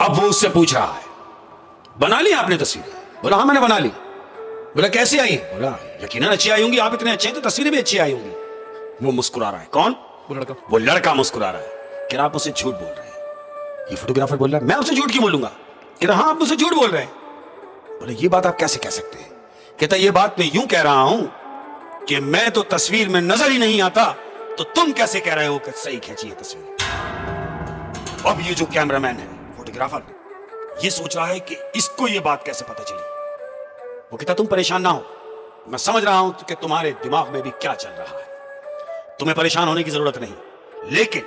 اب وہ اس سے پوچھ رہا ہے بنا لی آپ نے تصویر؟ بولا ہاں میں نے بنا لی. بولا کیسی آئی؟ بولا یقیناً اچھی آئی ہوں گی, آپ اتنے اچھے ہیں تو تصویریں بھی اچھی آئی ہوں گی. وہ مسکرا رہا ہے. کون؟ وہ لڑکا مسکرا رہا ہے کہ آپ مجھ سے جھوٹ بول رہے ہیں. یہ فوٹوگرافر بول رہا ہے میں آپ سے جھوٹ کیوں بولوں گا؟ کہ ہاں آپ مجھ سے جھوٹ بول رہے ہیں. بولے یہ بات آپ کیسے کہہ سکتے ہیں؟ کہتا یہ بات میں یوں کہہ رہا ہوں کہ میں تو تصویر میں نظر ہی نہیں آتا, تو تم کیسے کہہ رہے ہو کہ صحیح کھینچی ہے تصویر؟ اب یہ جو کیمرہ مین ہے, فوٹوگرافر, یہ سوچ رہا ہے کہ اس کو یہ بات کیسے پتہ چلی. وہ کہتا تم پریشان نہ ہو, میں سمجھ رہا ہوں کہ تمہارے دماغ میں بھی کیا چل رہا ہے, تمہیں پریشان ہونے کی ضرورت نہیں, لیکن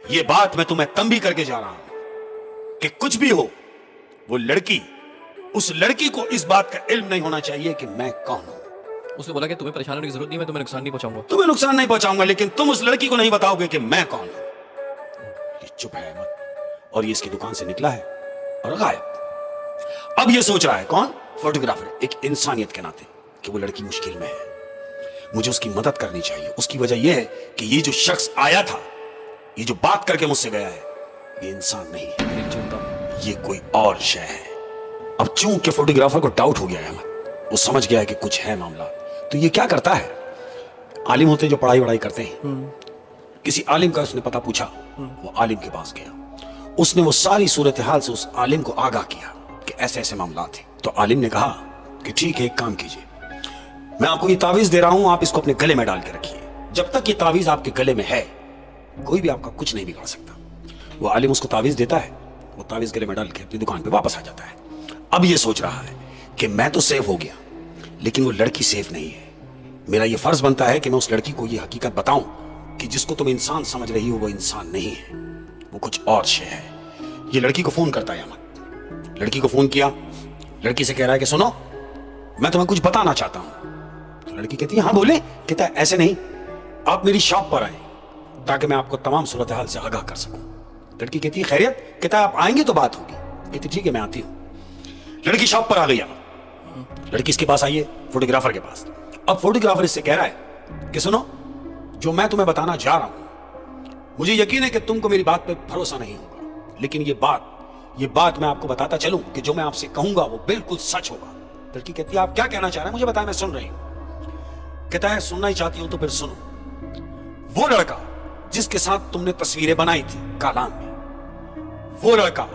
یہ بات میں تمہیں تنبیہ کر کے جا رہا ہوں کہ کچھ بھی ہو, وہ لڑکی, اس لڑکی کو اس بات کا علم نہیں ہونا چاہیے کہ میں کون ہوں. اس نے بولا کہ تمہیں پریشان ہونے کی ضرورت نہیں, میں تمہیں نقصان نہیں پہنچاؤں گا. تمہیں نقصان نہیں پہنچاؤں گا, لیکن تم اس لڑکی کو نہیں بتاؤ گے کہ میں کون ہوں. یہ چپ ہے احمد, اور یہ اس کی دکان سے نکلا ہے اور غائب. اب یہ سوچ رہا ہے کون؟ فوٹوگرافر, ایک انسانیت کے ناطے کہ وہ لڑکی مشکل میں ہے, مجھے اس کی مدد کرنی چاہیے. اس کی وجہ یہ ہے کہ یہ جو شخص آیا تھا, یہ جو بات کر کے مجھ سے گیا ہے, یہ انسان نہیں ہے, یہ کوئی اور شے ہے. اب چونکہ فوٹوگرافر کو ڈاؤٹ ہو گیا ہے احمد, وہ سمجھ گیا ہے کہ کچھ ہے معاملہ, تو یہ کیا کرتا ہے, عالم ہوتے جو پڑھائی وڑھائی کرتے ہیں, کسی عالم کا اس نے پتہ پوچھا, وہ عالم کے پاس گیا, اس نے وہ ساری صورتحال سے اس عالم کو آگاہ کیا کہ ایسے ایسے معاملات ہیں. تو عالم نے کہا کہ ٹھیک ہے, ایک کام کیجئے, میں آپ کو یہ تعویذ دے رہا ہوں, آپ اس کو اپنے گلے میں ڈال کے رکھیے, جب تک یہ تعویذ آپ کے گلے میں ہے کوئی بھی آپ کا کچھ نہیں بگاڑ سکتا. وہ عالم اس کو تعویذ دیتا ہے, وہ تعویذ گلے میں ڈال کے اپنی دکان پہ واپس آ جاتا ہے. اب یہ سوچ رہا ہے کہ میں تو سیف ہو گیا, لیکن وہ لڑکی سیف نہیں ہے. میرا یہ فرض بنتا ہے کہ میں اس لڑکی کو یہ حقیقت بتاؤں کہ جس کو تم انسان سمجھ رہی ہو وہ انسان نہیں ہے, وہ کچھ اور شے ہے. یہ لڑکی کو فون کرتا ہے احمد, لڑکی کو فون کیا, لڑکی سے کہہ رہا ہے کہ سنو میں تمہیں کچھ بتانا چاہتا ہوں. تو لڑکی کہتی ہے ہاں بولے. کہتا ہے ایسے نہیں, آپ میری شاپ پر آئیں تاکہ میں آپ کو تمام صورتحال سے آگاہ کر سکوں. لڑکی کہتی ہے خیریت. کہتا ہے آپ آئیں گے تو بات ہوگی. کہتی ٹھیک ہے میں آتی ہوں. لڑکی شاپ پر آ گئی. لڑکی اس کے پاس آئی ہے, فوٹوگرافر کے پاس. اب فوٹوگرافر اس سے کہہ رہا ہے کہ سنو جو میں تمہیں بتانا جا رہا ہوں, مجھے یقین ہے کہ تم کو میری بات پہ بھروسہ نہیں ہوگا, لیکن یہ بات میں آپ کو بتاتا چلوں کہ جو میں آپ سے کہوں گا وہ بالکل سچ ہوگا. لڑکی کہتی ہے آپ کیا کہنا چاہ رہے ہیں, مجھے بتائیں, میں سن رہی ہوں. کہتا ہے سننا ہی چاہتی ہوں تو پھر سنو. وہ لڑکا جس کے ساتھ تم نے تصویریں بنائی تھی کالام میں, وہ لڑکا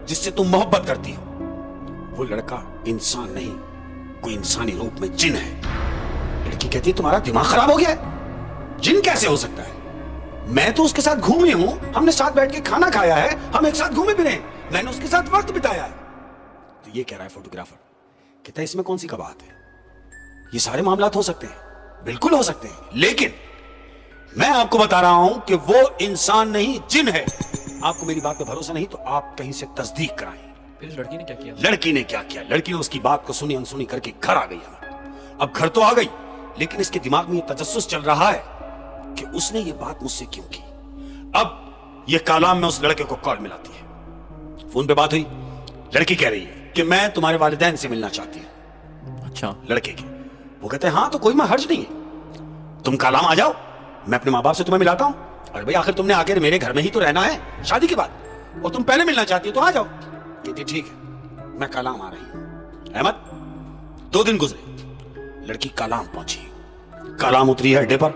جس سے تم محبت کرتی ہو, وہ لڑکا انسان نہیں, کوئی انسانی روپ میں جن ہے. لڑکی کہتی ہے تمہارا دماغ خراب ہو گیا ہے, جن کیسے ہو سکتا ہے؟ میں تو اس کے ساتھ گھومی ہوں, ہم نے ساتھ بیٹھ کے کھانا کھایا ہے, ہم ایک ساتھ گھومے پھرے, میں نے اس کے ساتھ وقت بتایا ہے. تو یہ کہہ رہا ہے فوٹوگرافر, کہتا ہے اس میں کون سی بات ہے, یہ سارے معاملات ہو سکتے ہیں, بالکل ہو سکتے ہیں, لیکن میں آپ کو بتا رہا ہوں کہ وہ انسان نہیں جن ہے. آپ کو میری بات پہ بھروسہ نہیں تو آپ کہیں سے تصدیق کرائیں. پھر اس لڑکی نے کیا کیا؟ لڑکی نے کیا کیا, لڑکی نے اس کی بات کو سنی انسنی کر کے گھر آ گئی. اب گھر تو آ گئی, لیکن اس کے دماغ میں یہ تجسس چل رہا ہے کہ اس نے یہ بات مجھ سے کیوں کی. اب یہ کالام میں اس لڑکے کو کال ملاتی ہے, فون پہ بات ہوئی. لڑکی کہہ رہی ہے کہ میں تمہارے والدین سے ملنا چاہتی ہوں. اچھا. لڑکے کی. وہ کہتے ہیں ہاں تو کوئی حرج نہیں ہے, تم کالام آ جاؤ, میں اپنے ماں باپ سے تمہیں ملاتا ہوں. اور بھائی آخر تم نے آ کے میرے گھر میں ہی تو رہنا ہے شادی کے بعد, اور تم پہلے ملنا چاہتی ہو تو آ جاؤ. کہتی ٹھیک ہے میں کالام آ رہی ہوں. احمد 2 دن گزرے, لڑکی کالام پہنچی, کالام اتری ہے اڈے پر,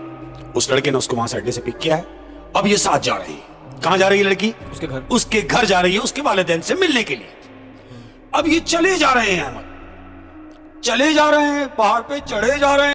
اس لڑکے نے اس کو وہاں سے اڈے سے پک کیا ہے. اب یہ ساتھ جا رہی ہے. کہاں جا رہی ہے لڑکی؟ اس کے گھر. اس کے گھر جا رہی ہے, اس کے والدین سے ملنے کے لیے. اب یہ چلے جا رہے ہیں احمد, چلے جا رہے ہیں, پہاڑ پہ چڑھے جا رہے ہیں.